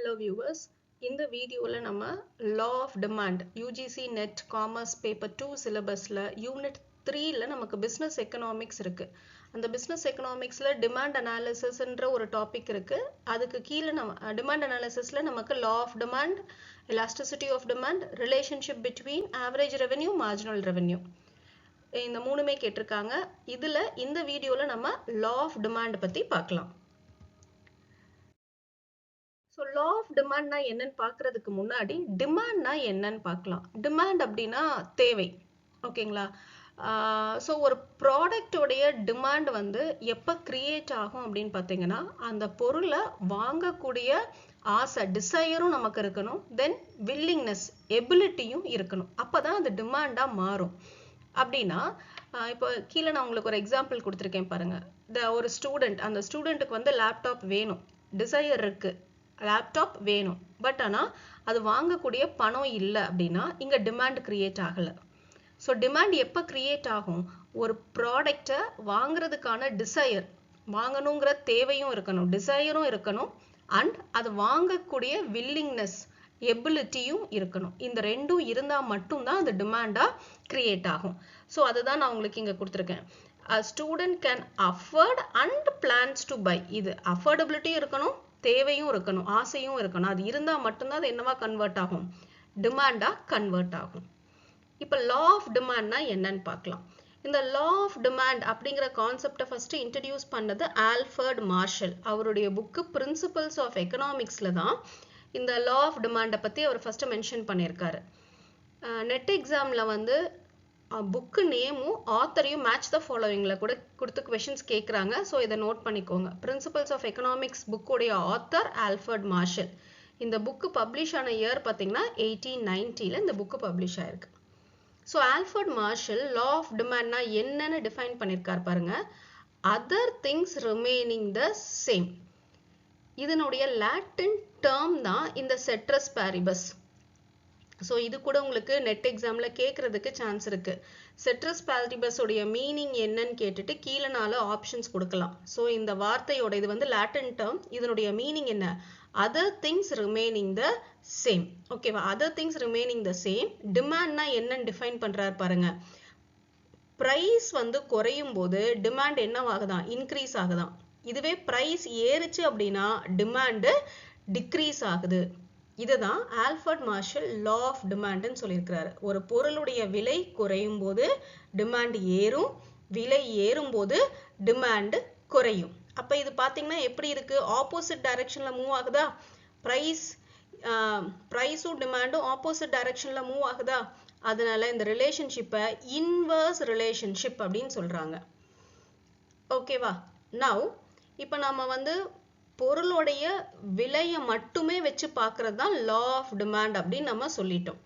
Hello viewers, இந்த வீடியோல நம்ம Law of Demand UGC NET Commerce Paper 2 syllabusல Unit 3ல நமக்கு Business Economics இருக்கு. அந்த Business Economicsல Demand Analysisன்ற ஒரு டாபிக் இருக்கு. அதுக்கு கீழ நம்ம Demand Analysisல நமக்கு Law of Demand, Elasticity of Demand, Relationship between Average Revenue, Marginal Revenue இந்த மூணுமே கேட்டிருக்காங்க. இதுல இந்த வீடியோல நம்ம Law of Demand பத்தி பார்க்கலாம். ஸோ லா ஆஃப் டிமாண்ட்னா என்னன்னு பார்க்கறதுக்கு முன்னாடி டிமாண்ட்னா என்னன்னு பார்க்கலாம். டிமாண்ட் அப்படின்னா தேவை, ஓகேங்களா? ஸோ ஒரு ப்ராடக்டோடைய டிமாண்ட் வந்து எப்போ கிரியேட் ஆகும் அப்படின்னு பார்த்தீங்கன்னா, அந்த பொருளை வாங்கக்கூடிய ஆசை, டிசையரும் நமக்கு இருக்கணும், தென் வில்லிங்னஸ், எபிலிட்டியும் இருக்கணும். அப்போ தான் அது டிமாண்டாக மாறும். அப்படின்னா இப்போ கீழே நான் உங்களுக்கு ஒரு எக்ஸாம்பிள் கொடுத்துருக்கேன் பாருங்க. ஒரு ஸ்டூடெண்ட், அந்த ஸ்டூடெண்ட்டுக்கு வந்து லேப்டாப் வேணும், டிசையர் இருக்கு, லேப்டாப் வேணும், பட் ஆனால் அது வாங்கக்கூடிய பணம் இல்லை அப்படின்னா இங்கே டிமாண்ட் கிரியேட் ஆகலை. ஸோ டிமாண்ட் எப்போ கிரியேட் ஆகும்? ஒரு ப்ராடக்டை வாங்குறதுக்கான டிசையர், வாங்கணுங்கிற தேவையும் இருக்கணும், டிசையரும் இருக்கணும், அண்ட் அது வாங்கக்கூடிய வில்லிங்னஸ், எபிலிட்டியும் இருக்கணும். இந்த ரெண்டும் இருந்தால் மட்டும்தான் அது டிமாண்டாக கிரியேட் ஆகும். ஸோ அதுதான் நான் உங்களுக்கு இங்கே கொடுத்துருக்கேன். A student can afford and plans to buy. இது affordability இருக்கணும், தேவையும் இருக்கணும், ஆசையும் இருக்கணும். அது இருந்தால் மட்டும்தான் அது என்னவா கன்வெர்ட் ஆகும்? டிமாண்டா கன்வெர்ட் ஆகும். இப்போ லா ஆஃப் டிமாண்ட்னா என்னன்னு பார்க்கலாம். இந்த லா ஆஃப் டிமாண்ட் அப்படிங்கிற கான்செப்டை ஃபர்ஸ்ட் இன்ட்ரடியூஸ் பண்ணது ஆல்ஃபர்ட் மார்ஷல். அவருடைய புக்கு பிரின்சிபல்ஸ் ஆஃப் எக்கனாமிக்ஸ்ல தான் இந்த லா ஆஃப் டிமாண்டை பற்றி அவர் ஃபர்ஸ்ட் மென்ஷன் பண்ணியிருக்காரு. நெட் எக்ஸாமில் வந்து புக்கு நேமும் ஆத்தரையும் மேட்ச் த ஃபாலோவிங்கில் கூட கொடுத்து கொஷின்ஸ் கேட்குறாங்க. ஸோ இதை நோட் பண்ணிக்கோங்க. பிரின்சிபல்ஸ் ஆஃப் எக்கனாமிக்ஸ் புக்குடைய ஆத்தர் ஆல்ஃபர்ட் மார்ஷல். இந்த புக்கு பப்ளிஷ் ஆன இயர் பார்த்தீங்கன்னா 1890ல் இந்த புக்கு பப்ளிஷ் ஆயிருக்கு. So Alfred Marshall law of டிமாண்ட்னா என்னன்னு டிஃபைன் பண்ணியிருக்கார் பாருங்க. Other things remaining the same. இதனுடைய லாட்டின் டேர்ம் தான் இந்த செட்ரஸ் பேரிபஸ். ஸோ இது கூட உங்களுக்கு நெட் எக்ஸாமில் கேட்குறதுக்கு சான்ஸ் இருக்கு. செட்ரஸ் பேரிபஸ் உடைய மீனிங் என்னன்னு கேட்டுட்டு கீழே 4 ஆப்ஷன்ஸ் கொடுக்கலாம். ஸோ இந்த வார்த்தையோட இது வந்து லாட்டின் டேர்ம், இதனுடைய மீனிங் என்ன? Other things remaining the same. ஓகேவா? Other things remaining the same. டிமாண்ட்னா என்னன்னு டிஃபைன் பண்றாரு பாருங்க. பிரைஸ் வந்து குறையும் போது டிமாண்ட் என்னவாகுதான்? இன்க்ரீஸ் ஆகுதான். இதுவே பிரைஸ் ஏறுச்சு அப்படின்னா டிமாண்டு டிக்ரீஸ் ஆகுது. இதுதான் ஆல்ஃபர்ட் மார்ஷல் லா ஆஃப் டிமாண்ட்னு சொல்லியிருக்கிறாரு. ஒரு பொருளுடைய விலை குறையும் போது டிமாண்ட் ஏறும், விலை ஏறும் போது டிமாண்ட் குறையும். அப்ப இது பாத்தீங்கன்னா எப்படி இருக்கு? ஆப்போசிட் டைரக்ஷன்ல மூவ் ஆகுதா? பிரைஸும் டிமாண்டும் ஆப்போசிட் டைரக்ஷன்ல மூவ் ஆகுதா? அதனால இந்த ரிலேஷன்ஷிப்பை இன்வர்ஸ் ரிலேஷன்ஷிப் அப்படின்னு சொல்றாங்க. ஓகேவா? நவ் இப்போ நம்ம வந்து பொருளுடைய விலையை மட்டுமே வச்சு பார்க்கறது தான் லா ஆஃப் டிமாண்ட் அப்படின்னு நம்ம சொல்லிட்டோம்.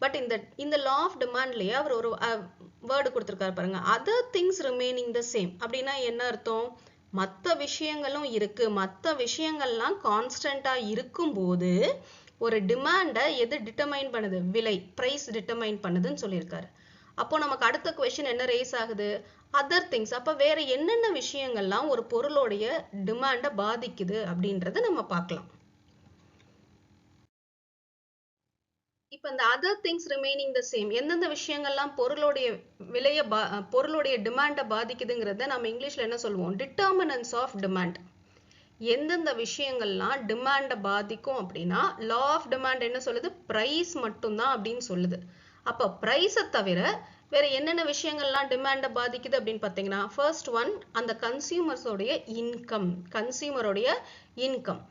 பட் இந்த லா ஆஃப் டிமாண்ட்லயே அவர் ஒரு வேர்டு கொடுத்துருக்காரு பாருங்க. Other things remaining the same அப்படின்னா என்ன அர்த்தம்? மற்ற விஷயங்களும் இருக்கு, மற்ற விஷயங்கள்லாம் கான்ஸ்டன்டா இருக்கும்போது ஒரு டிமாண்டை எது டிட்டர்மைன் பண்ணுது? விலை, பிரைஸ் டிட்டர்மைன் பண்ணுதுன்னு சொல்லியிருக்காரு. அப்போ நமக்கு அடுத்த கொஸ்டின் என்ன ரேஸ் ஆகுது? Other things. அப்ப வேற என்னென்ன விஷயங்கள்லாம் ஒரு பொருளுடைய டிமாண்டை பாதிக்குது அப்படின்றத நம்ம பார்க்கலாம். இப்ப இந்த other things remaining the same, எந்தெந்த விஷயங்கள்லாம் பொருளுடைய விலையை பொருளுடைய டிமாண்டை பாதிக்குதுங்கிறத நம்ம இங்கிலீஷ்ல என்ன சொல்லுவோம்? Determinants of demand. எந்தெந்த விஷயங்கள்லாம் டிமாண்டை பாதிக்கும் அப்படின்னா லா ஆஃப் டிமாண்ட் என்ன சொல்லுது? பிரைஸ் மட்டும்தான் அப்படின்னு சொல்லுது. அப்ப பிரைஸை தவிர வேற என்னென்ன விஷயங்கள்லாம் டிமாண்டை பாதிக்குது அப்படின்னு பார்த்தீங்கன்னா, ஃபர்ஸ்ட் ஒன் அந்த கன்சியூமர்ஸோடைய இன்கம். கன்சியூமருடைய இன்கம்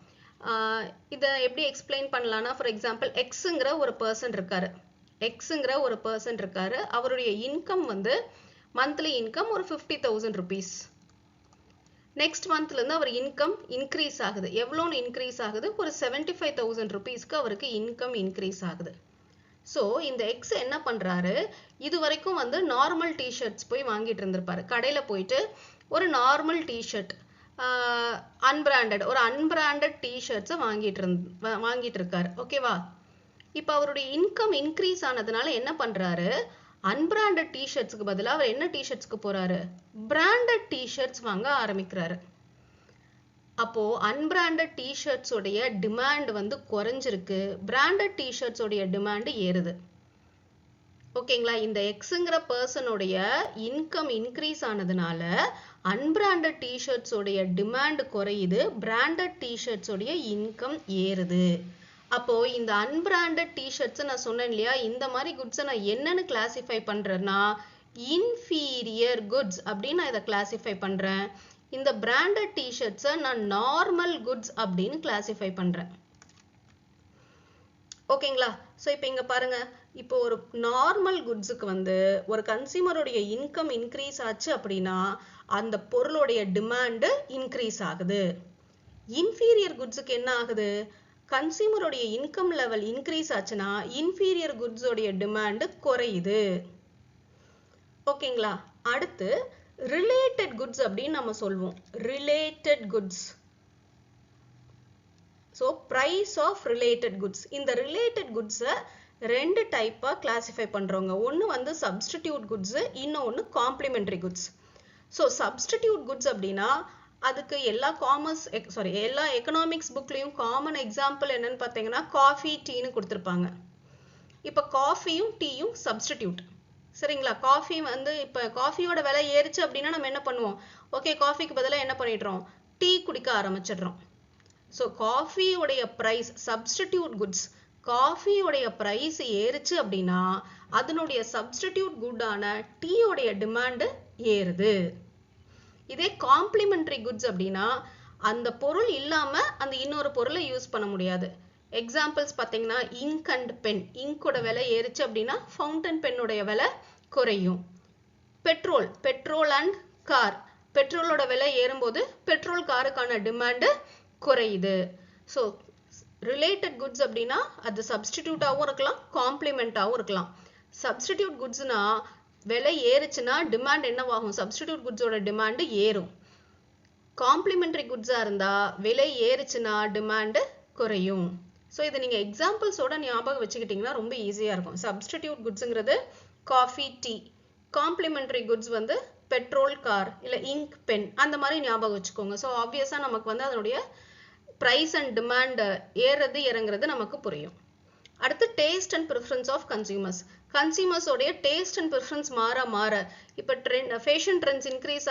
இதை எப்படி எக்ஸ்பிளைன் பண்ணலாம்னா, ஃபார் எக்ஸாம்பிள் எக்ஸுங்கிற ஒரு பர்சன் இருக்காரு. எக்ஸுங்கிற ஒரு பர்சன் இருக்காரு. அவருடைய இன்கம் வந்து மந்த்லி இன்கம் ஒரு 50,000 rupees. நெக்ஸ்ட் மந்த்ல இருந்து அவர் இன்கம் இன்க்ரீஸ் ஆகுது. எவ்வளோன்னு இன்க்ரீஸ் ஆகுது? ஒரு 75,000 rupeesக்கு அவருக்கு இன்கம் இன்க்ரீஸ் ஆகுது. ஸோ இந்த எக்ஸ் என்ன பண்றாரு? இது வரைக்கும் வந்து நார்மல் டிஷர்ட்ஸ் போய் வாங்கிட்டு இருந்திருப்பாரு. கடையில போயிட்டு ஒரு நார்மல் டிஷர்ட், அன்பிராண்டட், ஒரு அன்பிராண்டட் டிஷர்ட்ஸை வாங்கிட்டு இருக்காரு. ஓகேவா? இப்போ அவருடைய இன்கம் இன்க்ரீஸ் ஆனதுனால என்ன பண்றாரு? அன்பிராண்டட் டிஷர்ட்ஸ்க்கு பதிலாக அவர் என்ன டிஷர்ட்ஸ்க்கு போறாரு? பிராண்டட் டிஷர்ட்ஸ் வாங்க ஆரம்பிக்கிறாரு. அப்போ அன்பிராண்டட் டிஷர்ட்ஸ் உடைய டிமாண்ட் வந்து குறைஞ்சிருக்கு, பிராண்டட் டிஷர்ட்ஸ் உடைய டிமாண்ட் ஏறுது. ஓகேங்களா? இந்த எக்ஸுங்கிற பர்சனுடைய இன்கம் இன்க்ரீஸ் ஆனதுனால அன்பிராண்டட் டிஷர்ட்ஸ் உடைய டிமாண்ட் குறையுது, பிராண்டட் டிஷர்ட்ஸ் உடைய இன்கம் ஏறுது. அப்போ இந்த அன்பிராண்டட் டிஷர்ட்ஸ் நான் சொன்னேன் இல்லையா, இந்த மாதிரி குட்ஸை நான் என்னன்னு கிளாசிஃபை பண்றேன்னா இன்ஃபீரியர் குட்ஸ் அப்படின்னு நான் இதை கிளாசிஃபை பண்றேன். இந்த பிராண்டட் டிஷர்ட்ஸை நான் நார்மல் குட்ஸ் அப்படின்னு கிளாசிஃபை பண்றேன். ஓகேங்களா? ஸோ இப்போ இங்க பாருங்க, இப்போ ஒரு நார்மல் குட்ஸுக்கு வந்து ஒரு கன்சியூமருடைய இன்கம் இன்க்ரீஸ் ஆச்சு அப்படின்னா அந்த பொருளுடைய டிமாண்டு இன்க்ரீஸ் ஆகுது. இன்ஃபீரியர் குட்ஸுக்கு என்ன ஆகுது? கன்சியூமருடைய இன்கம் லெவல் இன்க்ரீஸ் ஆச்சுன்னா இன்ஃபீரியர் குட்ஸோடைய டிமாண்டு குறையுது. ஓகேங்களா? அடுத்து ரிலேட்டட் குட்ஸ் அப்படின்னு நம்ம சொல்வோம். Related goods. So price of related goods. இந்த ரிலேட்டட் குட்ஸை ரெண்டு டைப்பா கிளாசிஃபை பண்றோங்க. ஒன்று வந்து சப்ஸ்டிடியூட் குட்ஸ், இன்னொன்று complementary goods. So substitute goods அப்படின்னா அதுக்கு எல்லா எல்லா எக்கனாமிக்ஸ் புக்லையும் காமன் எக்ஸாம்பிள் என்னன்னு பார்த்தீங்கன்னா காஃபி, டீன்னு கொடுத்துருப்பாங்க. இப்போ காஃபியும் டீயும் சப்ஸ்டிடியூட். சரிங்களா? காஃபி வந்து இப்போ காஃபியோட விலை ஏறிச்சு அப்படின்னா நம்ம என்ன பண்ணுவோம்? ஓகே, காஃபிக்கு பதிலாக என்ன பண்ணிடுறோம்? டீ குடிக்க ஆரம்பிச்சிடுறோம். ஸோ காஃபியோடைய ப்ரைஸ் சப்ஸ்டிடியூட் குட்ஸ், காஃபியோடைய ப்ரைஸ் ஏறுச்சு அப்படின்னா அதனுடைய சப்ஸ்டிடியூட் குட்டான டீயோடைய டிமாண்டு ஏறுது. இதே காம்ப்ளிமெண்டரி குட்ஸ் அப்படின்னா அந்த பொருள் இல்லாம அந்த இன்னொரு பொருளை யூஸ் பண்ண முடியாது. எக்ஸாம்பிள்ஸ் பார்த்தீங்கன்னா இங்க் அண்ட் பென். இங்கோட விலை ஏறுச்சு அப்படின்னா ஃபவுண்டன் பென்னுடைய விலை குறையும். Petrol and car. பெட்ரோலோட விலை ஏறும்போது பெட்ரோல் காருக்கான டிமாண்டு குறையுது. ஸோ ரிலேட்டட் குட்ஸ் அப்படின்னா அது சப்ஸ்டிடியூட்டாகவும் இருக்கலாம், காம்ப்ளிமெண்டாகவும் இருக்கலாம். சப்ஸ்டிடியூட் குட்ஸ்னா விலை ஏறுச்சுன்னா டிமாண்ட் என்னவாகும்? சப்ஸ்டிடியூட் குட்ஸோட டிமாண்டு ஏறும். காம்ப்ளிமெண்டரி குட்ஸாக இருந்தால் விலை ஏறுச்சுன்னா டிமாண்டு குறையும். ஸோ இதை நீங்கள் எக்ஸாம்பிள்ஸோட ஞாபகம் வச்சுக்கிட்டிங்கன்னா ரொம்ப ஈஸியாக இருக்கும். சப்ஸ்டிடியூட் குட்ஸுங்கிறது காஃபி, டீ. காம்ப்ளிமெண்டரி குட்ஸ் வந்து பெட்ரோல், கார், இல்லை இங்க், பென், அந்த மாதிரி ஞாபகம் வச்சுக்கோங்க. ஸோ ஆப்வியஸாக நமக்கு வந்து அதனுடைய ப்ரைஸ் அண்ட் டிமாண்ட் ஏறுறது இறங்குறது நமக்கு புரியும். அடுத்து taste and preference of consumers. கன்சியூமர்ஸோடைய டேஸ்ட் அண்ட் ப்ரிஃபரன்ஸ் மாற இப்போ ஃபேஷன் ட்ரெண்ட்ஸ் இன்க்ரீஸ்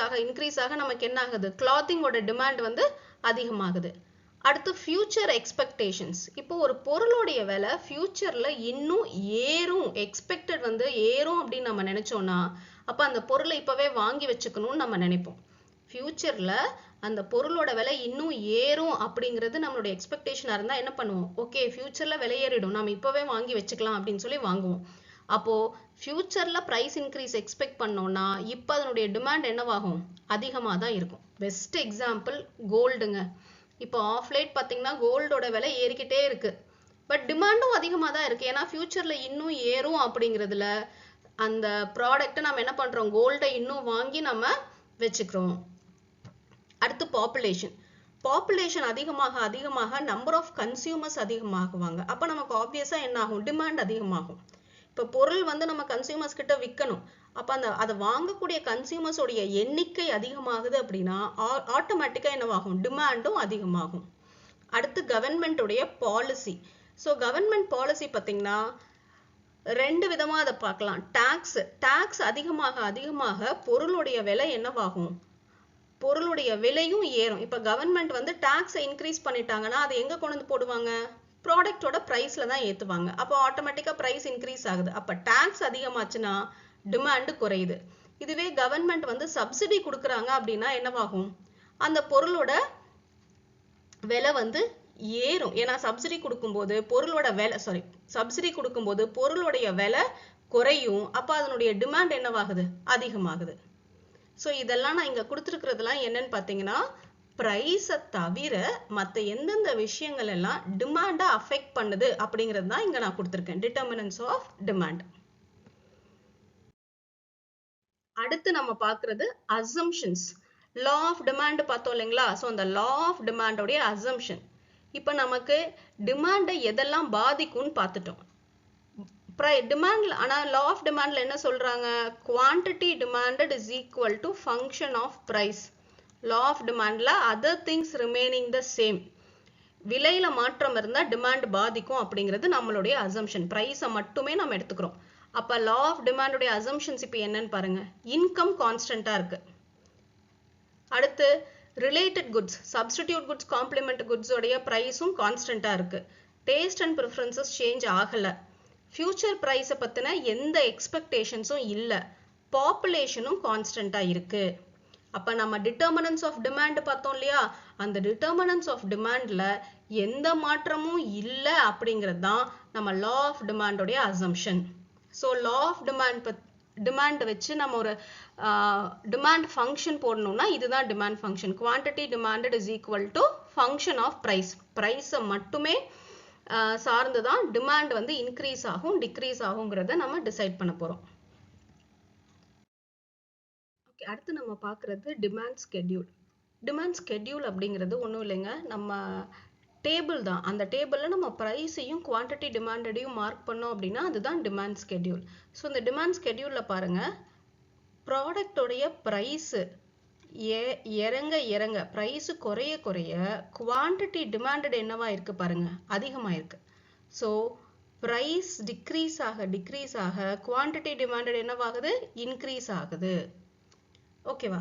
ஆக நமக்கு என்ன ஆகுது? கிளாத்திங்கோட டிமாண்ட் வந்து அதிகமாகுது. அடுத்து ஃபியூச்சர் எக்ஸ்பெக்டேஷன்ஸ். இப்போ ஒரு பொருளுடைய விலை ஃபியூச்சர்ல இன்னும் ஏறும், எக்ஸ்பெக்டட் வந்து ஏறும் அப்படின்னு நம்ம நினைச்சோம்னா அப்போ அந்த பொருளை இப்பவே வாங்கி வச்சுக்கணும்னு நம்ம நினைப்போம். ஃபியூச்சர்ல அந்த பொருளோட விலை இன்னும் ஏறும் அப்படிங்கிறது நம்மளோட எக்ஸ்பெக்டேஷனாக இருந்தால் என்ன பண்ணுவோம்? ஓகே, ஃபியூச்சர்ல விலை ஏறிடும், நம்ம இப்பவே வாங்கி வச்சுக்கலாம் அப்படின்னு சொல்லி வாங்குவோம். அப்போ ஃபியூச்சர்ல ப்ரைஸ் இன்க்ரீஸ் எக்ஸ்பெக்ட் பண்ணோம்னா இப்போ அதனுடைய டிமாண்ட் என்னவாகும்? அதிகமாக தான் இருக்கும். பெஸ்ட் எக்ஸாம்பிள் கோல்டுங்க. இப்போ ஆஃப்லைட் பார்த்தீங்கன்னா கோல்டோட விலை ஏறிக்கிட்டே இருக்கு, பட் டிமாண்டும் அதிகமாக தான் இருக்கு. ஏன்னா ஃபியூச்சர்ல இன்னும் ஏறும் அப்படிங்கிறதுல அந்த ப்ராடக்ட்டை நம்ம என்ன பண்றோம்? கோல்டை இன்னும் வாங்கி நம்ம வச்சுக்கிறோம். அடுத்து பாப்புலேஷன் அதிகமாக நம்பர் ஆஃப் கன்சியூமர்ஸ் அதிகமாகுவாங்க. அப்போ நமக்கு ஆப்வியஸா என்ன ஆகும்? டிமாண்ட் அதிகமாகும். இப்போ பொருள் வந்து நம்ம கன்சியூமர்ஸ் கிட்ட விற்கணும். அப்போ அதை வாங்கக்கூடிய கன்சியூமர்ஸோடைய எண்ணிக்கை அதிகமாகுது அப்படின்னா ஆட்டோமேட்டிக்காக என்னவாகும்? டிமாண்டும் அதிகமாகும். அடுத்து கவர்மெண்ட்டுடைய பாலிசி. ஸோ கவர்மெண்ட் பாலிசி பார்த்தீங்கன்னா ரெண்டு விதமா அதை பார்க்கலாம். டாக்ஸ் அதிகமாக பொருளுடைய விலை என்னவாகும்? பொருளுடைய விலையும் ஏறும். இப்போ கவர்மெண்ட் வந்து டாக்ஸை இன்க்ரீஸ் பண்ணிட்டாங்கன்னா அது எங்க கொண்டு வந்து போடுவாங்க? ப்ராடக்டோட ப்ரைஸ்ல தான் ஏற்றுவாங்க. அப்போ ஆட்டோமேட்டிக்காக ப்ரைஸ் இன்க்ரீஸ் ஆகுது. அப்போ டாக்ஸ் அதிகமாச்சுன்னா டிமாண்டு குறையுது. இதுவே கவர்மெண்ட் வந்து சப்சிடி கொடுக்குறாங்க அப்படின்னா என்னவாகும்? அந்த பொருளோட விலை வந்து ஏறும். ஏன்னா சப்சிடி கொடுக்கும்போது பொருளுடைய விலை குறையும். அப்போ அதனுடைய டிமாண்ட் என்னவாகுது? அதிகமாகுது. ஸோ இதெல்லாம் நான் இங்க கொடுத்துருக்கிறதுலாம் என்னன்னு பார்த்தீங்கன்னா ப்ரைஸை தவிர மற்ற எந்தெந்த விஷயங்கள் எல்லாம் டிமாண்டை அஃபெக்ட் பண்ணுது அப்படிங்கிறது தான் இங்க நான் கொடுத்துருக்கேன். Determinants of demand. அடுத்து நம்ம பார்க்கறது அசம்ஷன்ஸ். லா ஆஃப் டிமாண்ட் பார்த்தோம் இல்லைங்களா? ஸோ அந்த லா ஆஃப் டிமாண்டோடைய அசம்ஷன். இப்போ நமக்கு டிமாண்டை எதெல்லாம் பாதிக்கும்னு பார்த்துட்டோம். டிமாண்ட்ல ஆனால் லா ஆஃப் டிமாண்ட்ல என்ன சொல்றாங்க? Quantity demanded is equal to function of price. Law of டிமாண்ட்ல other things remaining the same, விலையில மாற்றம் இருந்தா டிமாண்ட் பாதிக்கும் அப்படிங்கிறது நம்மளுடைய அசம்ஷன். பிரைஸை மட்டுமே நம்ம எடுத்துக்கிறோம். அப்ப லா ஆஃப் டிமாண்டோடைய அசம்ஷன்ஸ் இப்போ என்னன்னு பாருங்க. இன்கம் கான்ஸ்டன்டா இருக்கு. அடுத்து related goods, substitute goods, complement goods உடைய பிரைஸும் கான்ஸ்டன்டா இருக்கு. டேஸ்ட் அண்ட் ப்ரிஃபரன்சஸ் சேஞ்ச் ஆகல. ஃபியூச்சர் பிரைஸை பத்தின எந்த எக்ஸ்பெக்டேஷன்ஸும் இல்லை. பாப்புலேஷனும் கான்ஸ்டன்டா இருக்கு. அப்ப நம்ம டிட்டர்மினன்ஸ் ஆஃப் டிமாண்ட் பார்த்தோம் இல்லையா, அந்த டிட்டர்மினன்ஸ் ஆஃப் டிமாண்ட்ல எந்த மாற்றமும் இல்லை அப்படிங்கிறது தான் நம்ம லா ஆஃப் டிமாண்டோடைய assumption. So law of demand வச்சு நம்ம ஒரு டிமாண்ட் ஃபங்க்ஷன் போடணும்னா இதுதான் demand function. Quantity demanded is equal to function of price. ப்ரைஸை மட்டுமே சார்ந்து தான் டிமாண்ட் வந்து இன்க்ரீஸ் ஆகும் டிக்ரீஸ் ஆகுங்கிறத நம்ம டிசைட் பண்ண போறோம். ஓகே, அடுத்து நம்ம பார்க்குறது டிமாண்ட் ஸ்கெட்யூல். டிமாண்ட் ஸ்கெட்யூல் அப்படிங்கிறது ஒன்றும் இல்லைங்க, நம்ம டேபிள் தான். அந்த டேபிளில் நம்ம ப்ரைஸையும் குவான்டிட்டி டிமாண்டடையும் மார்க் பண்ணோம் அப்படின்னா அதுதான் டிமாண்ட் ஸ்கெட்யூல். ஸோ இந்த டிமாண்ட் ஸ்கெட்யூலில் பாருங்கள், ப்ராடக்டோடைய ப்ரைஸு இறங்க இறங்க, ப்ரைஸு குறைய குறைய குவான்டிட்டி டிமாண்டட் என்னவா இருக்குது பாருங்கள், அதிகமாக இருக்குது. ஸோ ப்ரைஸ் டிக்ரீஸ் ஆக குவான்டிட்டி டிமாண்டட் என்னவாகுது, இன்க்ரீஸ் ஆகுது. ஓகேவா?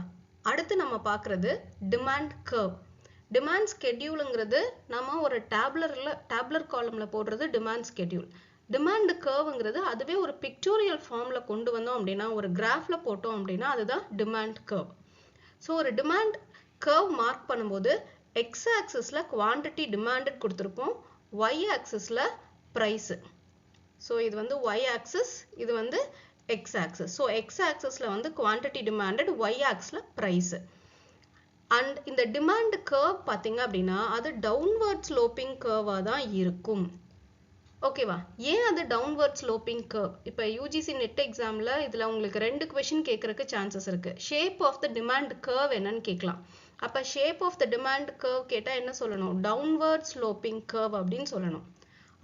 அடுத்து நம்ம பார்க்குறது டிமாண்ட் கர்வ். டிமாண்ட் ஸ்கெட்யூலுங்கிறது நம்ம ஒரு டேப்லர் காலம்ல போடுறது டிமாண்ட் ஸ்கெட்யூல். டிமாண்ட் கர்வ்ங்கிறது அதுவே ஒரு பிக்டோரியல் ஃபார்ம்ல கொண்டு வந்தோம் அப்படின்னா, ஒரு கிராஃப்ல போட்டோம் அப்படின்னா அதுதான் டிமாண்ட் கர்வ். ஸோ ஒரு டிமாண்ட் கர்வ் மார்க் பண்ணும்போது எக்ஸ் ஆக்சிஸ்ல குவான்டிட்டி டிமாண்டட் கொடுத்துருப்போம், ஒய் ஆக்சிஸ்ல ப்ரைஸு. ஸோ இது வந்து ஒய் ஆக்சிஸ், இது வந்து எக்ஸ் ஆக்சிஸ். ஸோ எக்ஸ் ஆக்சிஸ்ல வந்து குவான்டிட்டி டிமாண்டட், ஒய் ஆக்சிஸ்ல ப்ரைஸு. அண்ட் இந்த டிமாண்ட் கர்வ் பார்த்தீங்க அப்படின்னா அது டவுன்வர்ட் ஸ்லோப்பிங் கர்வாக தான் இருக்கும். ஓகேவா? ஏன் அது டவுன்வர்ட் ஸ்லோப்பிங் கர்வ்? இப்போ யூஜிசி நெட் எக்ஸாமில் இதில் உங்களுக்கு 2 கொஷின் கேட்கறதுக்கு சான்சஸ் இருக்குது. Shape of the demand curve என்னன்னு கேட்கலாம். அப்போ shape of the demand curve கேட்டால் என்ன சொல்லணும், டவுன்வர்ட் ஸ்லோப்பிங் கர்வ் அப்படின்னு சொல்லணும்.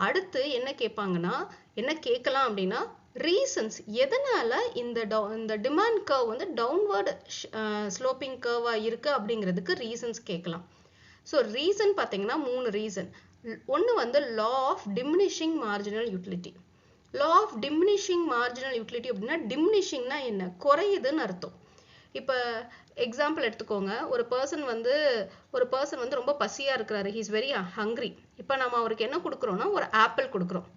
அடுத்து என்ன கேட்பாங்கன்னா, என்ன கேட்கலாம் அப்படின்னா, ரீசன்ஸ் எதனால இந்த டிமாண்ட் கர்வ் வந்து டவுன்வர்ட் ஸ்லோப்பிங் கர்வா இருக்கு அப்படிங்கிறதுக்கு ரீசன்ஸ் கேட்கலாம். ஸோ ரீசன் பார்த்தீங்கன்னா 3 ரீசன். ஒன்று வந்து law of diminishing marginal utility. Law of diminishing marginal utility அப்படின்னா, டிமினிஷிங்னா என்ன, குறையுதுன்னு அர்த்தம். இப்போ எக்ஸாம்பிள் எடுத்துக்கோங்க, ஒரு பர்சன் வந்து ரொம்ப பசியா இருக்கிறாரு, ஹீஸ் வெரி ஹங்க்ரி. இப்போ நம்ம அவருக்கு என்ன கொடுக்குறோம்னா ஒரு ஆப்பிள் கொடுக்குறோம்.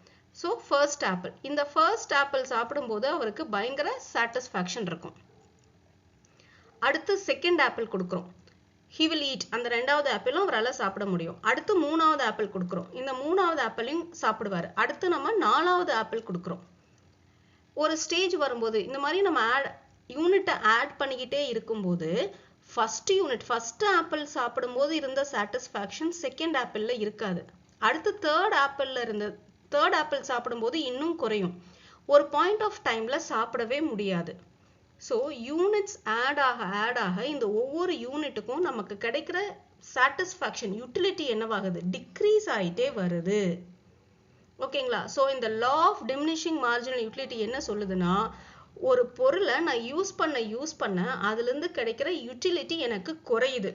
ஸோ ஃபர்ஸ்ட் ஆப்பிள், இந்த ஃபர்ஸ்ட் ஆப்பிள் சாப்பிடும்போது அவருக்கு பயங்கர சாட்டிஸ்ஃபேக்ஷன் இருக்கும். அடுத்து செகண்ட் ஆப்பிள் கொடுக்குறோம், he will eat, அந்த 2வது ஆப்பிளும் அவரால் சாப்பிட முடியும். அடுத்து 3வது ஆப்பிள் கொடுக்குறோம், இந்த 3வது ஆப்பிளையும் சாப்பிடுவார். அடுத்து நம்ம 4வது ஆப்பிள் கொடுக்குறோம். ஒரு ஸ்டேஜ் வரும்போது இந்த மாதிரி நம்ம யூனிட்டை ஆட் பண்ணிக்கிட்டே இருக்கும்போது ஃபர்ஸ்ட் ஆப்பிள் சாப்பிடும்போது இருந்த சாட்டிஸ்ஃபேக்ஷன் செகண்ட் ஆப்பிளில் இருக்காது. அடுத்து தேர்ட் ஆப்பிள் சாப்பிடும்போது இன்னும் குறையும். ஒரு பாயிண்ட் ஆஃப் டைம்ல சாப்பிடவே முடியாது. ஸோ யூனிட்ஸ் ஆட் ஆக இந்த ஒவ்வொரு யூனிட்டுக்கும் நமக்கு கிடைக்கிற சாட்டிஸ்ஃபேக்ஷன் யூட்டிலிட்டி என்னவாகுது, டிக்ரீஸ் ஆகிட்டே வருது. ஓகேங்களா? ஸோ இந்த law of diminishing marginal utility என்ன சொல்லுதுன்னா, ஒரு பொருளை நான் யூஸ் பண்ண அதுலேருந்து கிடைக்கிற யூட்டிலிட்டி எனக்கு குறையுது.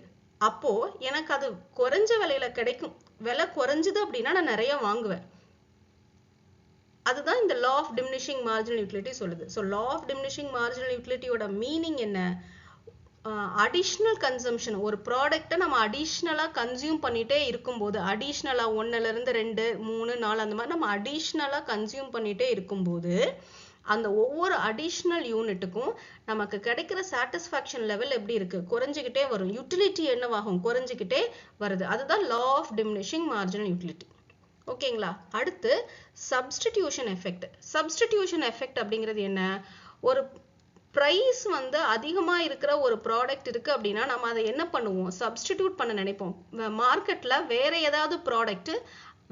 அப்போ எனக்கு அது குறைஞ்ச விலையில கிடைக்கும். விலை குறைஞ்சது அப்படின்னா நான் நிறைய வாங்குவேன். அதுதான் இந்த law of diminishing marginal utility சொல்லுது. So law of diminishing marginal யூட்டிலிட்டியோட மீனிங் என்ன, அடிஷ்னல் கன்சம்ஷன். ஒரு ப்ராடக்டை நம்ம அடிஷ்னலாக கன்சியூம் பண்ணிட்டே இருக்கும்போது, அடிஷ்னலாக 1லேருந்து 2, 3, 4 அந்த மாதிரி நம்ம அடிஷ்னலாக கன்சியூம் பண்ணிட்டே இருக்கும்போது அந்த ஒவ்வொரு அடிஷ்னல் யூனிட்டுக்கும் நமக்கு கிடைக்கிற சாட்டிஸ்ஃபேக்ஷன் லெவல் எப்படி இருக்கு, குறைஞ்சிக்கிட்டே வரும். யூட்டிலிட்டி என்னவாகும், குறைஞ்சிக்கிட்டே வருது. அதுதான் law of diminishing marginal utility. ஓகேங்களா? அடுத்து சப்ஸ்டிடியூஷன் எஃபெக்ட். சப்ஸ்டிடியூஷன் எஃபெக்ட் அப்படிங்கிறது என்ன, ஒரு ப்ரைஸ் வந்து அதிகமாக இருக்கிற ஒரு ப்ராடக்ட் இருக்குது அப்படின்னா நம்ம அதை என்ன பண்ணுவோம், சப்ஸ்டிடியூட் பண்ண நினைப்போம். மார்க்கெட்டில் வேற ஏதாவது ப்ராடக்ட்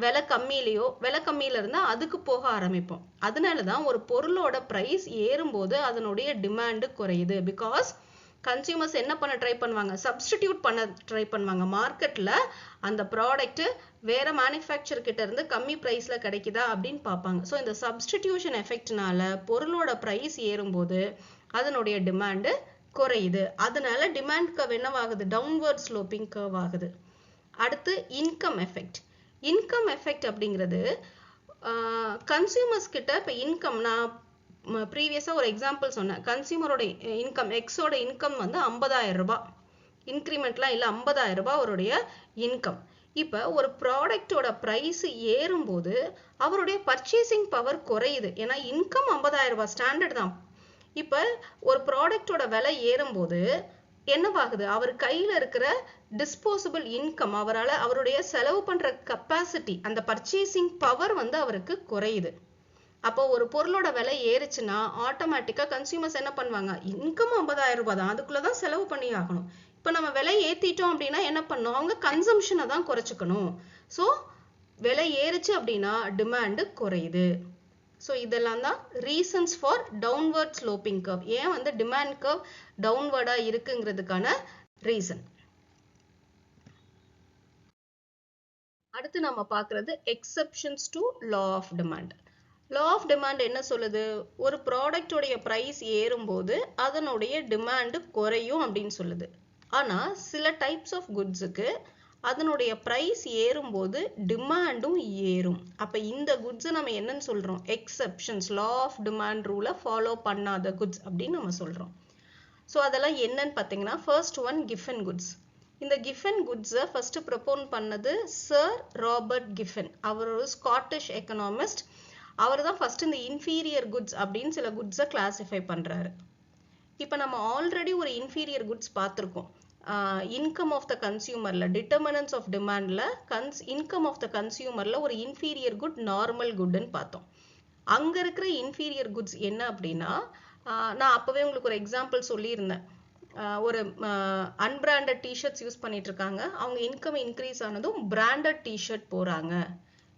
விலை கம்மியில இருந்தால் அதுக்கு போக ஆரம்பிப்போம். அதனால தான் ஒரு பொருளோட ப்ரைஸ் ஏறும்போது அதனுடைய டிமாண்டு குறையுது. பிகாஸ் கன்சியூமர்ஸ் என்ன பண்ண ட்ரை பண்ணுவாங்க, சப்ஸ்டிடியூட் பண்ண ட்ரை பண்ணுவாங்க. மார்க்கெட்டில் அந்த ப்ராடக்ட் வேற மேனுஃபேக்சர் கிட்ட இருந்து கம்மி ப்ரைஸில் கிடைக்குதா அப்படின்னு பார்ப்பாங்க. ஸோ இந்த சப்ஸ்டிடியூஷன் எஃபெக்ட்னால பொருளோட ப்ரைஸ் ஏறும்போது அதனுடைய டிமாண்டு குறையுது. அதனால டிமாண்ட் கர்வ் என்னவாகுது? டவுன்வர்ட் ஸ்லோப்பிங் கர்வ் ஆகுது. அடுத்து இன்கம் எஃபெக்ட். இன்கம் எஃபெக்ட் அப்படிங்கிறது கன்சியூமர்ஸ் கிட்ட இப்போ இன்கம், நான் ப்ரீவியஸாக ஒரு எக்ஸாம்பிள் சொன்னேன். கன்சியூமரோட இன்கம், எக்ஸோட இன்கம் வந்து 50,000 ரூபாய், இன்க்ரிமெண்ட்லாம் இல்லை, 50,000 ரூபாய் அவருடைய இன்கம். இப்போ ஒரு ப்ராடக்டோட ப்ரைஸ் ஏறும்போது அவருடைய பர்ச்சேசிங் பவர் குறையுது. ஏன்னா இன்கம் 50,000 ரூபாய் ஸ்டாண்டர்ட் தான். இப்போ ஒரு ப்ராடக்டோட விலை ஏறும்போது என்னவாகுது? அவர் கையில் இருக்கிற டிஸ்போசபிள் இன்கம், அவருடைய செலவு பண்ற கெப்பாசிட்டி, அந்த பர்ச்சேசிங் பவர் வந்து அவருக்கு குறையுது. அப்போ ஒரு பொருளோட விலை ஏறுச்சுன்னா ஆட்டோமேட்டிக்கா கன்சியூமர்ஸ் என்ன பண்ணுவாங்க? இன்கம் 50,000 ரூபாய் தான், அதுக்குள்ளதான் செலவு பண்ணி ஆகணும். இப்போ நம்ம விலை ஏத்திட்டோம் அப்படின்னா என்ன பண்ணணும்? அவங்க கன்சம்ஷனை தான் குறைச்சிக்கணும். ஸோ விலை ஏறுச்சு அப்படின்னா டிமாண்ட் குறையுது. ஸோ இதெல்லாம் தான் reasons for downward sloping curve. ஏன் வந்து டிமாண்ட் கர்வ் டவுன்வர்டா இருக்குங்கிறதுக்கான ரீசன். அடுத்து நம்ம பார்க்கறது exceptions to law of demand. Law of demand என்ன சொல்லுது? ஒரு ப்ராடக்டோடைய ப்ரைஸ் ஏறும்போது அதனுடைய டிமாண்ட் குறையும் அப்படின்னு சொல்லுது. ஆனா சில டைப்ஸ் ஆஃப் குட்ஸுக்கு அதனுடைய ப்ரைஸ் ஏறும்போது டிமாண்டும் ஏறும். அப்ப இந்த குட்ஸ் நம்ம என்னன்னு சொல்றோம்? எக்ஸெப்ஷன்ஸ், லா ஆஃப் டிமாண்ட் ரூலை ஃபாலோ பண்ணாத குட்ஸ் அப்படின்னு நம்ம சொல்றோம். ஸோ அதெல்லாம் என்னன்னு பார்த்தீங்கன்னா, ஃபர்ஸ்ட் ஒன் கிஃபன் குட்ஸ். இந்த கிஃபன் குட்ஸை ஃபர்ஸ்ட் ப்ரொபோன் பண்ணது சர் ராபர்ட் கிஃபன். அவர் ஒரு ஸ்காட்டிஷ் எக்கனாமிஸ்ட். அவர் தான் ஃபர்ஸ்ட் இந்த இன்ஃபீரியர் குட்ஸ் அப்படின்னு சில குட்ஸை கிளாசிஃபை பண்றாரு. இப்போ நம்ம ஆல்ரெடி ஒரு இன்ஃபீரியர் குட்ஸ் பார்த்துருக்கோம். இன்கம் ஆஃப் த கன்சியூமர்ல, டிட்டர்மினன்ஸ் ஆஃப் டிமாண்ட்ல இன்கம் ஆஃப் த கன்சியூமர்ல ஒரு இன்ஃபீரியர் குட் நார்மல் குட்னு பார்த்தோம். அங்க இருக்கிற இன்ஃபீரியர் குட்ஸ் என்ன அப்படின்னா, நான் அப்பவே உங்களுக்கு ஒரு எக்ஸாம்பிள் சொல்லியிருந்தேன். ஒரு அன்பிராண்டட் டிஷர்ட்ஸ் யூஸ் பண்ணிட்டு இருக்காங்க, அவங்க இன்கம் இன்க்ரீஸ் ஆனதும் பிராண்டட் டிஷர்ட் போறாங்க.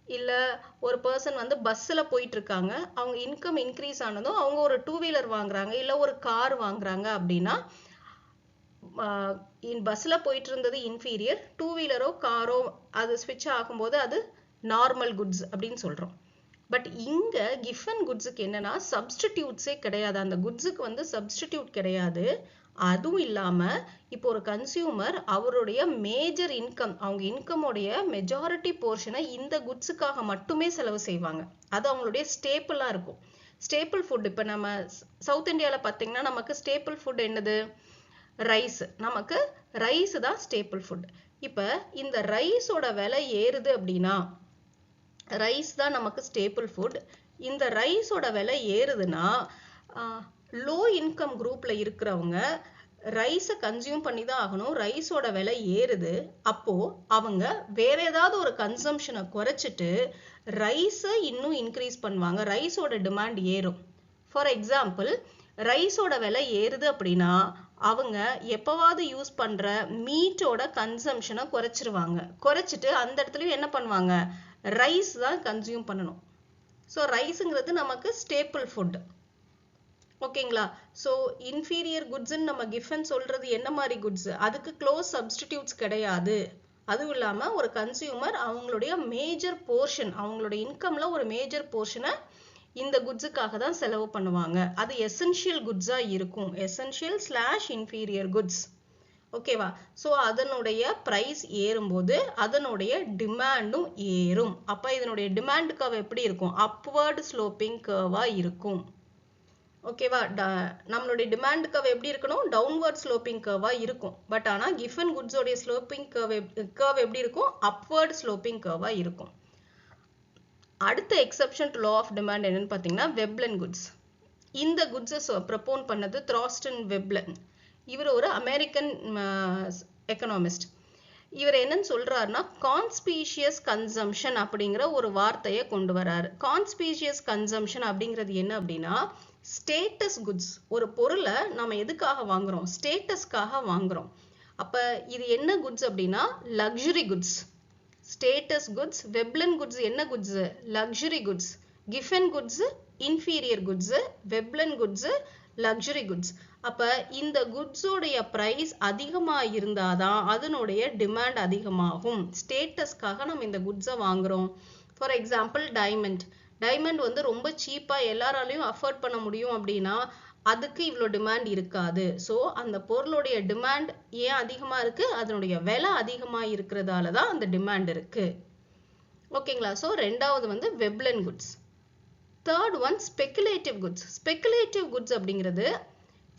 இல்ல ஒரு பர்சன் வந்து பஸ்ல போயிட்டு இருக்காங்க, அவங்க இன்கம் இன்க்ரீஸ் ஆனதும் அவங்க ஒரு 2 வீலர் வாங்குறாங்க, இல்ல ஒரு கார் வாங்குறாங்க அப்படின்னா, பஸ்ல போயிட்டு இருந்தது இன்ஃபீரியர், 2 வீலரோ காரோ அது ஸ்விட்ச் ஆகும்போது அது நார்மல் குட்ஸ் அப்படின்னு சொல்றோம். பட் இங்க கிஃபன் குட்ஸுக்கு என்னன்னா சப்ஸ்டிடியூட்ஸே கிடையாது. அந்த குட்ஸுக்கு வந்து சப்ஸ்டிடியூட் கிடையாது. அதுவும் இல்லாம இப்போ ஒரு கன்சியூமர் அவருடைய மேஜர் இன்கம், அவங்க இன்கமோடைய மெஜாரிட்டி போர்ஷனை இந்த குட்ஸுக்காக மட்டுமே செலவு செய்வாங்க. அது அவங்களுடைய ஸ்டேப்பிளா இருக்கும். ஸ்டேப்பிள் ஃபுட், இப்போ நம்ம சவுத் இந்தியாவில் பார்த்தீங்கன்னா நமக்கு ஸ்டேப்பிள் ஃபுட் என்னது? ரைஸ். நமக்கு ரைஸ் தான் ஸ்டேப்பிள் ஃபுட். இப்போ இந்த ரைஸோட விலை ஏறுது அப்படின்னா, ரைஸ் தான் நமக்கு ஸ்டேப்பிள் ஃபுட். இந்த ரைஸோட விலை ஏறுதுன்னா லோ இன்கம் குரூப்ல இருக்கிறவங்க ரைஸை கன்சியூம் பண்ணி தான் ஆகணும். ரைஸோட விலை ஏறுது, அப்போ அவங்க வேற ஏதாவது ஒரு கன்சம்ஷனை குறைச்சிட்டு ரைஸை இன்னும் இன்க்ரீஸ் பண்ணுவாங்க. ரைஸோட டிமாண்ட் ஏறும். ஃபார் எக்ஸாம்பிள், ரைஸோட விலை ஏறுது அப்படின்னா அவங்க எப்பவாவது யூஸ் பண்ற மீட்டோட கன்சம்ஷனை குறைச்சிருவாங்க. குறைச்சிட்டு அந்த இடத்துலயும் என்ன பண்ணுவாங்க? ரைஸ் தான் கன்சியூம் பண்ணணும். ஸோ ரைஸுங்கிறது நமக்கு ஸ்டேப்பிள் ஃபுட். ஓகேங்களா? ஸோ இன்ஃபீரியர் குட்ஸ்ன்னு நம்ம கிஃபன் சொல்றது என்ன மாதிரி குட்ஸ்? அதுக்கு க்ளோஸ் சப்ஸ்டிடியூட்ஸ் கிடையாது. அதுவும் இல்லாமல் ஒரு கன்சியூமர் அவங்களுடைய மேஜர் போர்ஷன், அவங்களுடைய இன்கம்ல ஒரு மேஜர் போர்ஷனை இந்த குட்ஸுக்காக தான் செலவு பண்ணுவாங்க. அது எசென்ஷியல் குட்ஸா இருக்கும். Essential / inferior goods. ஓகேவா? ஸோ அதனுடைய ப்ரைஸ் ஏறும்போது அதனுடைய டிமாண்டும் ஏறும். அப்போ இதனுடைய டிமாண்ட் கர்வ் எப்படி இருக்கும்? அப்வர்ட் ஸ்லோப்பிங் கர்வா இருக்கும். ஓகேவா? நம்மளுடைய டிமாண்ட் கர்வ் எப்படி இருக்கணும்? டவுன்வர்ட் ஸ்லோப்பிங் கர்வா இருக்கும். பட் ஆனால் கிஃபன் குட்ஸோடைய ஸ்லோப்பிங் கர்வ் எப்படி இருக்கும்? அப்வர்ட் ஸ்லோப்பிங் கர்வா இருக்கும். அடுத்த exception to law of demand என்னன்னு பார்த்தீங்கன்னா வெப்லன் குட்ஸ். இந்த குட்ஸை ப்ரப்போன் பண்ணது த்ராஸ்டன் வெப்லன். இவர் ஒரு அமெரிக்கன் எக்கனாமிஸ்ட். இவர் என்னன்னு சொல்றாருன்னா கான்ஸ்பீஷியஸ் கன்சம்ஷன் அப்படிங்கிற ஒரு வார்த்தையை கொண்டு வராரு. கான்ஸ்பீஷியஸ் கன்சம்ஷன் அப்படிங்கிறது என்ன அப்படின்னா, ஸ்டேட்டஸ் குட்ஸ். ஒரு பொருளை நம்ம எதுக்காக வாங்குறோம்? ஸ்டேட்டஸ்க்காக வாங்குறோம். அப்ப இது என்ன குட்ஸ் அப்படின்னா luxury goods. Status goods. Veblen goods என்ன goods? Luxury goods. Giffen goods inferior goods. Veblen goods luxury goods. அப்ப இந்த குட்ஸோடைய பிரைஸ் அதிகமா இருந்தாதான் அதனுடைய டிமாண்ட் அதிகமாகும். ஸ்டேட்டஸ்க்காக நம்ம இந்த குட்ஸை வாங்குறோம். For example diamond. டைமண்ட் வந்து ரொம்ப சீப்பா எல்லாராலையும் அஃபோர்ட் பண்ண முடியும் அப்படின்னா அதுக்கு இவ்வளோ டிமாண்ட் இருக்காது. ஸோ அந்த பொருளுடைய டிமாண்ட் ஏன் அதிகமாக இருக்கு? அதனுடைய விலை அதிகமாக இருக்கிறதால தான் அந்த டிமாண்ட் இருக்கு. ஓகேங்களா? ஸோ ரெண்டாவது வந்து Veblen goods. Third one speculative goods. Speculative goods அப்படிங்கிறது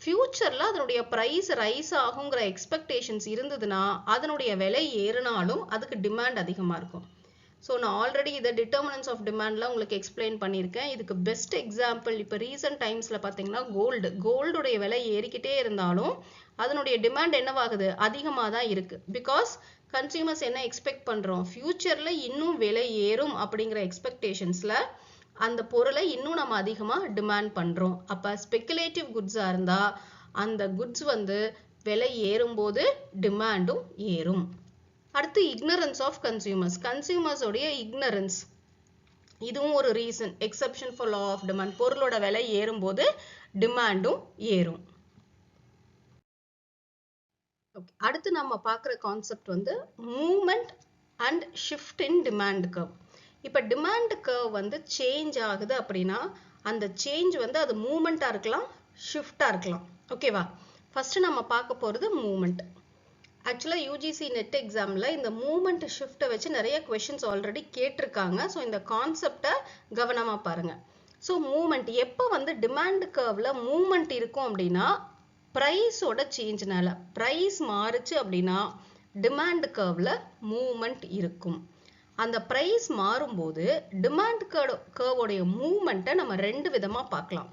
ஃபியூச்சர்ல அதனுடைய ப்ரைஸ் ரைஸ் ஆகுங்கிற எக்ஸ்பெக்டேஷன்ஸ் இருந்ததுன்னா அதனுடைய விலை ஏறினாலும் அதுக்கு டிமாண்ட் அதிகமாக இருக்கும். ஸோ நான் ஆல்ரெடி இதை டிட்டர்மினன்ஸ் ஆஃப் டிமாண்ட்லாம் உங்களுக்கு எக்ஸ்பிளைன் பண்ணியிருக்கேன். இதுக்கு பெஸ்ட் எக்ஸாம்பிள் இப்போ ரீசன்ட் டைம்ஸில் பார்த்தீங்கன்னா கோல்டுடைய விலை ஏறிக்கிட்டே இருந்தாலும் அதனுடைய டிமாண்ட் என்னவாகுது? அதிகமாக தான் இருக்குது. பிகாஸ் கன்சியூமர்ஸ் என்ன எக்ஸ்பெக்ட் பண்ணுறோம்? ஃபியூச்சரில் இன்னும் விலை ஏறும் அப்படிங்கிற எக்ஸ்பெக்டேஷன்ஸில் அந்த பொருளை இன்னும் நம்ம அதிகமாக டிமாண்ட் பண்ணுறோம். அப்போ ஸ்பெகுலேட்டிவ் குட்ஸாக இருந்தால் அந்த குட்ஸ் வந்து விலை ஏறும்போது டிமாண்டும் ஏறும். அடுத்து ignorance of consumers. கன்சியூமர்ஸ் உடைய ignorance, இதுவும் ஒரு reason, exception for law of demand. பொருளோட விலை ஏறும்போது டிமாண்டும் ஏறும். அடுத்து நம்ம பார்க்குற கான்செப்ட் வந்து movement and shift in demand curve. இப்போ டிமாண்ட் கர்வ் வந்து சேஞ்ச் ஆகுது அப்படின்னா அந்த சேஞ்ச் வந்து அது மூவ்மெண்ட்டாக இருக்கலாம், ஷிஃப்டாக இருக்கலாம். ஓகேவா? ஃபர்ஸ்ட் நம்ம பார்க்க போகிறது மூவ்மெண்ட். ஆக்சுவலாக யூஜிசி நெட் எக்ஸாமில் இந்த மூவ்மெண்ட் ஷிஃப்ட்டை வச்சு நிறைய கொஷின்ஸ் ஆல்ரெடி கேட்டிருக்காங்க. ஸோ இந்த கான்செப்டை கவனமாக பாருங்கள். ஸோ மூவ்மெண்ட் எப்போ வந்து டிமாண்ட் கர்வில் மூவ்மெண்ட் இருக்கும் அப்படின்னா ப்ரைஸோட சேஞ்ச்னால. ப்ரைஸ் மாறுச்சு அப்படின்னா டிமாண்ட் கர்வில் மூவ்மெண்ட் இருக்கும். அந்த ப்ரைஸ் மாறும்போது டிமாண்ட் கர்வோடைய மூவ்மெண்ட்டை நம்ம ரெண்டு விதமாக பார்க்கலாம்.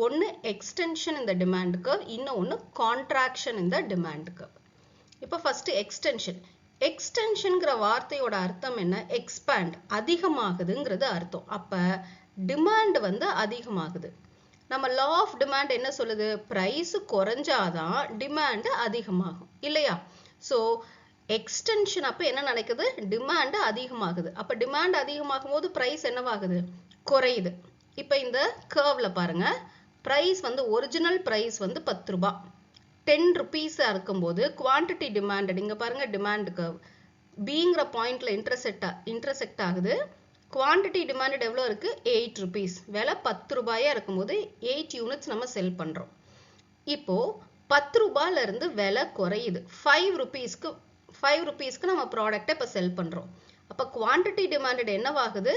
ஒன்று எக்ஸ்டென்ஷன் இந்த டிமாண்ட் கர்வ், இன்னொன்று கான்ட்ராக்ஷன் இந்த டிமாண்ட் கர்வ். இப்போ ஃபர்ஸ்ட் எக்ஸ்டென்ஷன். எக்ஸ்டென்ஷன்ங்கிற வார்த்தையோட அர்த்தம் என்ன? எக்ஸ்பேண்ட், அதிகமாகுதுங்கிறது அர்த்தம். அப்போ டிமாண்ட் வந்து அதிகமாகுது. நம்ம லா ஆஃப் டிமாண்ட் என்ன சொல்லுது? ப்ரைஸ் குறைஞ்சாதான் டிமாண்ட் அதிகமாகும் இல்லையா? ஸோ எக்ஸ்டென்ஷன் அப்போ என்ன நடக்குது? டிமாண்ட் அதிகமாகுது. அப்போ டிமாண்ட் அதிகமாகும் போது ப்ரைஸ் என்னவாகுது? குறையுது. இப்போ இந்த கர்வ்ல பாருங்க, ப்ரைஸ் வந்து ஒரிஜினல் ப்ரைஸ் வந்து 10 ரூபாய், 10 rupees-ஆ இருக்கும்போது குவான்டிட்டி டிமாண்டட், இங்கே பாருங்க டிமாண்ட் கர்வ் பிங்கிற பாயிண்ட்ல இன்டர்செக்ட் ஆகுது. குவான்டிட்டி டிமாண்டட் எவ்வளோ இருக்கு? 8 rupees. விலை 10 ரூபாயா இருக்கும்போது 8 யூனிட்ஸ் நம்ம செல் பண்ணுறோம். இப்போ 10 ரூபாயில இருந்து விலை குறையுது, 5 rupees-க்கு நம்ம ப்ராடக்டை இப்போ செல் பண்ணுறோம். அப்போ குவான்டிட்டி டிமாண்டட் என்னவாகுது?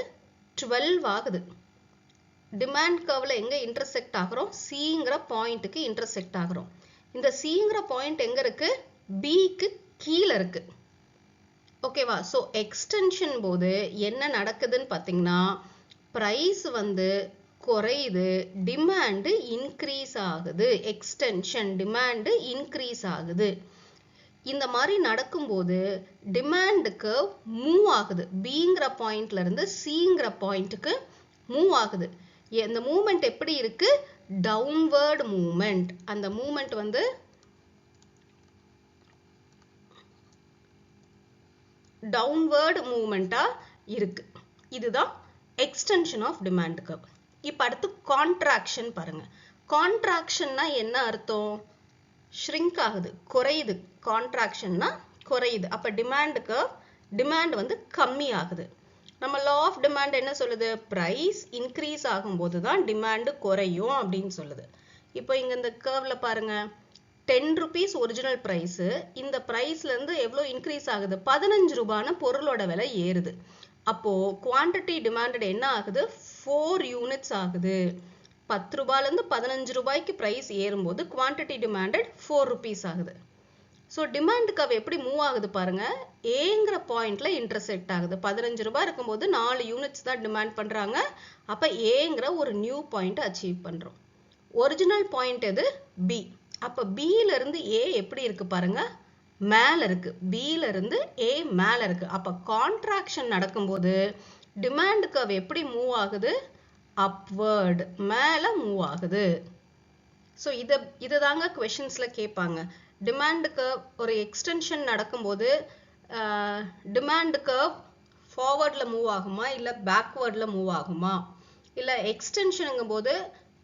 12 ஆகுது. டிமாண்ட் கர்வ்ல எங்கே இன்டர்செக்ட் ஆகிறோம்? சிங்கிற பாயிண்ட்டுக்கு இன்டர்செக்ட் ஆகிறோம். இந்த சிங்கிற பாயிண்ட் எங்க இருக்கு? பிக்கு கீழே இருக்கு. ஓகேவா? ஸோ எக்ஸ்டென்ஷன் போது என்ன நடக்குதுன்னு பார்த்தீங்கன்னா ப்ரைஸ் வந்து குறையுது, டிமாண்டு இன்க்ரீஸ் ஆகுது. எக்ஸ்டென்ஷன், டிமாண்டு இன்க்ரீஸ் ஆகுது. இந்த மாதிரி நடக்கும்போது டிமாண்டுக்கு மூவ் ஆகுது. பிங்கிற பாயிண்ட்ல இருந்து சிங்கிற பாயிண்ட்டுக்கு மூவ் ஆகுது. இந்த மூவ்மெண்ட் எப்படி இருக்கு? Downward movement. அந்த மூவ்மெண்ட் வந்து டவுன்வர்ட் மூவ்மெண்டா இருக்கு. இதுதான் எக்ஸ்டென்ஷன் ஆஃப் டிமாண்ட் கர்வ். இப்போ அடுத்து கான்ட்ராக்ஷன் பாருங்க. கான்ட்ராக்ஷன்னா என்ன அர்த்தம்? ஷ்ரிங்க் ஆகுது, குறையுது. கான்ட்ராக்ஷன்னா குறையுது. அப்போ டிமாண்ட் வந்து கம்மி ஆகுது. நம்ம லா ஆஃப் டிமாண்ட் என்ன சொல்லுது? ப்ரைஸ் இன்க்ரீஸ் ஆகும்போது தான் டிமாண்டு குறையும் அப்படின்னு சொல்லுது. இப்போ இங்க இந்த கர்வ்ல பாருங்க, 10 rupees ஒரிஜினல் ப்ரைஸ், இந்த ப்ரைஸ்ல இருந்து எவ்வளோ இன்க்ரீஸ் ஆகுது? 15 ரூபான்னு பொருளோட விலை ஏறுது. அப்போ குவான்டிட்டி டிமாண்டட் என்ன ஆகுது? 4 யூனிட்ஸ் ஆகுது. 10 ரூபாயிலிருந்து 15 ரூபாய்க்கு ப்ரைஸ் ஏறும்போது குவான்டிட்டி டிமாண்டட் 4 rupees ஆகுது. ஸோ டிமாண்ட் கர்வ் எப்படி மூவ் ஆகுது பாருங்க, ஏங்கிற பாயிண்ட்ல இன்டர்செக்ட் ஆகுது. 15 ரூபாய் இருக்கும்போது 4 யூனிட்ஸ் தான் டிமாண்ட் பண்றாங்க. அப்ப ஏங்கிற ஒரு நியூ பாயிண்ட் அச்சீவ் பண்றோம். ஒரிஜினல் பாயிண்ட் எது? பி. அப்ப பில இருந்து ஏ எப்படி இருக்கு பாருங்க, மேல இருக்கு. பில இருந்து ஏ மேல இருக்கு. அப்ப கான்ட்ராக்ஷன் நடக்கும்போது டிமாண்ட் கர்வ் எப்படி மூவ் ஆகுது? அப்வர்ட், மேல மூவ் ஆகுது. ஸோ இதை தாங்க கொஷின்ஸ்ல கேட்பாங்க. டிமாண்ட் கர்வ் ஒரு எக்ஸ்டென்ஷன் நடக்கும்போது டிமாண்ட் கர்வ் ஃபார்வர்டில் மூவ் ஆகுமா இல்லை பேக்வேர்டில் மூவ் ஆகுமா, இல்லை எக்ஸ்டென்ஷனுங்கும் போது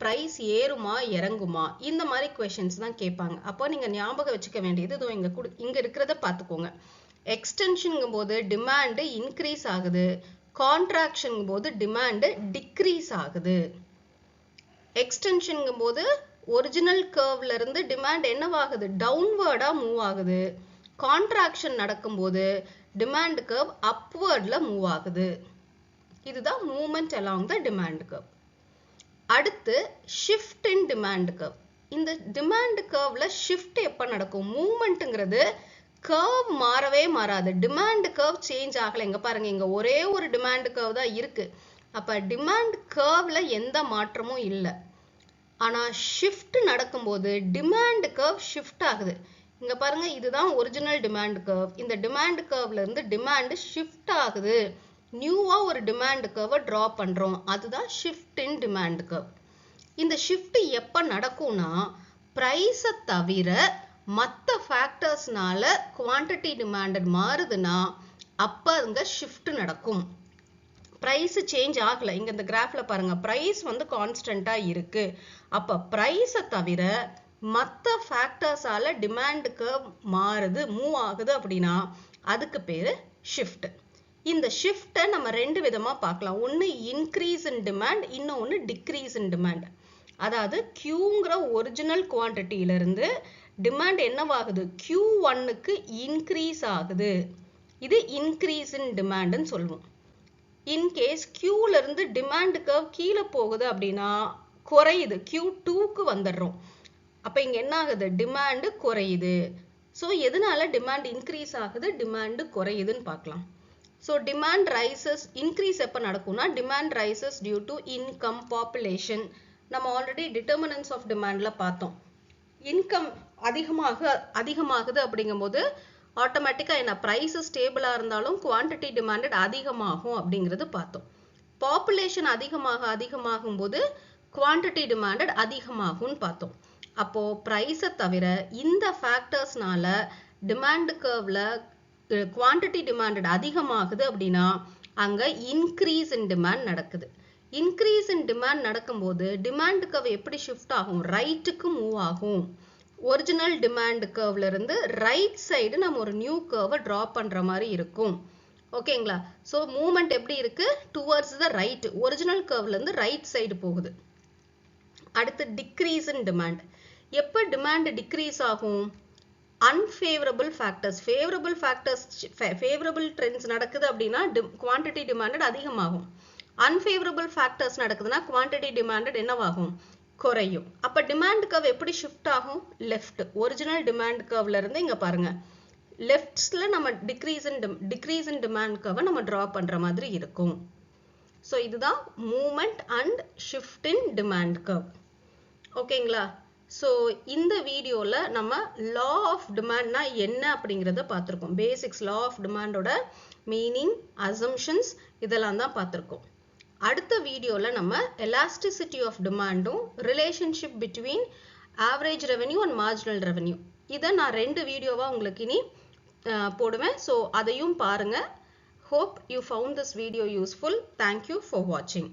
ப்ரைஸ் ஏறுமா இறங்குமா, இந்த மாதிரி கொஷின்ஸ் தான் கேட்பாங்க. அப்போ நீங்கள் ஞாபகம் வச்சுக்க வேண்டியது இதோ இங்கே இருக்கிறத பார்த்துக்கோங்க. எக்ஸ்டென்ஷனுங்கும் போது டிமாண்டு இன்க்ரீஸ் ஆகுது, கான்ட்ராக்ஷனுங்கும் போது டிமாண்டு டிக்ரீஸ் ஆகுது. எக்ஸ்டென்ஷனுங்கும் போது ஒரிஜினல் கர்வ்ல இருந்து டிமாண்ட் என்னவாகுது, டவுன்வர்டா மூவ் ஆகுது. கான்ட்ராக்ஷன் நடக்கும்போது டிமாண்ட் கர்வ் அப்வர்ட்ல மூவ் ஆகுது. இதுதான் movement along the demand curve. அடுத்து ஷிஃப்ட் இன் டிமாண்ட் கர்வ். இந்த டிமாண்ட் கர்வ்ல ஷிஃப்ட் எப்ப நடக்கும்? மூவ்மெண்ட்ங்கிறது கர்வ் மாறவே மாறாது. டிமாண்ட் கர்வ் சேஞ்ச் ஆகல. இங்க பாருங்க, இங்க ஒரே ஒரு டிமாண்ட் கர்வ் தான் இருக்கு. அப்ப டிமாண்ட் கர்வ்ல எந்த மாற்றமும் இல்லை. ஆனா ஷிஃப்ட் நடக்கும்போது டிமாண்ட் கர்வ் ஷிஃப்ட் ஆகுது. இங்க பாருங்க, இதுதான் ஒரிஜினல் டிமாண்ட் கர்வ். இந்த டிமாண்ட் கர்வ்ல இருந்து டிமாண்ட் ஷிஃப்ட் ஆகுது. நியூவா ஒரு டிமாண்ட் கர்வை டிரா பண்றோம். அதுதான் ஷிஃப்ட் இன் டிமாண்ட் கர்வ். இந்த ஷிஃப்ட் எப்ப நடக்கும்னா, பிரைஸை தவிர மற்ற ஃபேக்டர்ஸ்னால குவான்டிட்டி டிமாண்டட் மாறுதுன்னா அப்ப அங்க ஷிஃப்ட் நடக்கும். பிரைஸ் சேஞ்ச் ஆகல. இங்க இந்த கிராஃப்ல பாருங்க, பிரைஸ் வந்து கான்ஸ்டன்டா இருக்கு. அப்ப பிரைஸை தவிர மற்ற ஃபேக்டர்ஸால டிமாண்ட் கர்வ் மாறுது, மூவ் ஆகுது அப்படின்னா அதுக்கு பேரு ஷிஃப்ட். இந்த ஷிஃப்ட்டை நம்ம ரெண்டு விதமா பார்க்கலாம். ஒன்னு இன்க்ரீஸ் இன் டிமாண்ட், இன்னொன்னு டிக்ரீஸ் இன் டிமாண்ட். அதாவது Qங்கிற ஒரிஜினல் குவான்டிட்டியில இருந்து டிமாண்ட் என்னவாகுது, Q1க்கு இன்க்ரீஸ் ஆகுது. இது இன்க்ரீஸ் இன் டிமாண்ட்னு சொல்லுவோம். இன்கேஸ் Qல இருந்து டிமாண்ட் கர்வ் கீழே போகுது அப்படின்னா குறையுது, Q2க்கு வந்துடுறோம். அப்ப இங்க என்ன ஆகுது, டிமாண்ட் குறையுது. ஸோ எதனால டிமாண்ட் இன்க்ரீஸ் ஆகுது, டிமாண்ட் குறையுதுன்னு பார்க்கலாம். ஸோ டிமாண்ட் ரைசஸ், இன்க்ரீஸ் எப்போ நடக்கும்னா demand rises due to income, population. நம்ம ஆல்ரெடி டிட்டர்மினன்ஸ் ஆஃப் டிமாண்ட்ல பார்த்தோம். இன்கம் அதிகமாகுது அப்படிங்கும்போது ஆட்டோமேட்டிக்கா என்ன, பிரைஸ் ஸ்டேபிளா இருந்தாலும் குவான்டிட்டி டிமாண்டட் அதிகமாகும் அப்படிங்கிறது பார்த்தோம். பாப்புலேஷன் அதிகமாகும் போது குவான்டிட்டி டிமாண்டட் அதிகமாகும்னு பார்த்தோம். அப்போ பிரைஸை தவிர இந்த ஃபேக்டர்ஸ்னால டிமாண்ட் கர்வ்ல குவான்டிட்டி டிமாண்டட் அதிகமாகுது அப்படின்னா அங்க இன்க்ரீஸ் இன் டிமாண்ட் நடக்குது. இன்க்ரீஸ் இன் டிமாண்ட் நடக்கும்போது டிமாண்ட் கர்வ் எப்படி ஷிஃப்ட் ஆகும், ரைட்டுக்கு மூவ் ஆகும். ஒரிஜினல் டிமாண்ட் கர்வ்ல இருந்து ரைட் சைடு நம்ம ஒரு நியூ கர்வை டிரா பண்ற மாதிரி இருக்கும். ஓகேங்களா? ஸோ மூவ்மெண்ட் எப்படி இருக்கு, டுவர்ட்ஸ் த ரைட். ஒரிஜினல் கர்வ்ல இருந்து ரைட் சைடு போகுது. அடுத்து டிக்ரீஸ் இன் டிமாண்ட். எப்போ டிமாண்ட் டிக்ரீஸ் ஆகும், அன்ஃபேவரபிள் ஃபேக்டர்ஸ், ஃபேவரபிள் ட்ரெண்ட்ஸ் நடக்குது அப்படின்னா குவான்டிட்டி டிமாண்டட் அதிகமாகும். அன்ஃபேவரபிள் ஃபேக்டர்ஸ் நடக்குதுன்னா குவான்டிட்டி டிமாண்டட் என்னவாகும், குறையும். அப்ப டிமாண்ட் கர்வ் எப்படி ஷிஃப்ட் ஆகும், லெஃப்ட். ஒரிஜினல் டிமாண்ட் கர்வ்ல இருந்து இங்க பாருங்க, லெஃப்ட்ஸ்ல நம்ம டிக்ரீஸ் இன் டிமாண்ட் கர்வை நம்ம டிரா பண்ற மாதிரி இருக்கும். ஸோ இதுதான் movement and shift in demand curve. ஓகேங்களா? ஸோ இந்த வீடியோல நம்ம லா ஆஃப் டிமாண்ட்னா என்ன அப்படிங்கிறத பார்த்துருக்கோம். பேசிக்ஸ், லா ஆஃப் டிமாண்டோட மீனிங், அசம்ஷன்ஸ் இதெல்லாம் தான் பார்த்துருக்கோம். அடுத்த வீடியோல நம்ம எலாஸ்டிசிட்டி ஆஃப் டிமாண்டும் relationship between average revenue and marginal revenue, இதை நான் 2 வீடியோவா உங்களுக்கு இனி போடுவேன். ஸோ அதையும் பாருங்க. Hope you found this video useful. Thank you for watching.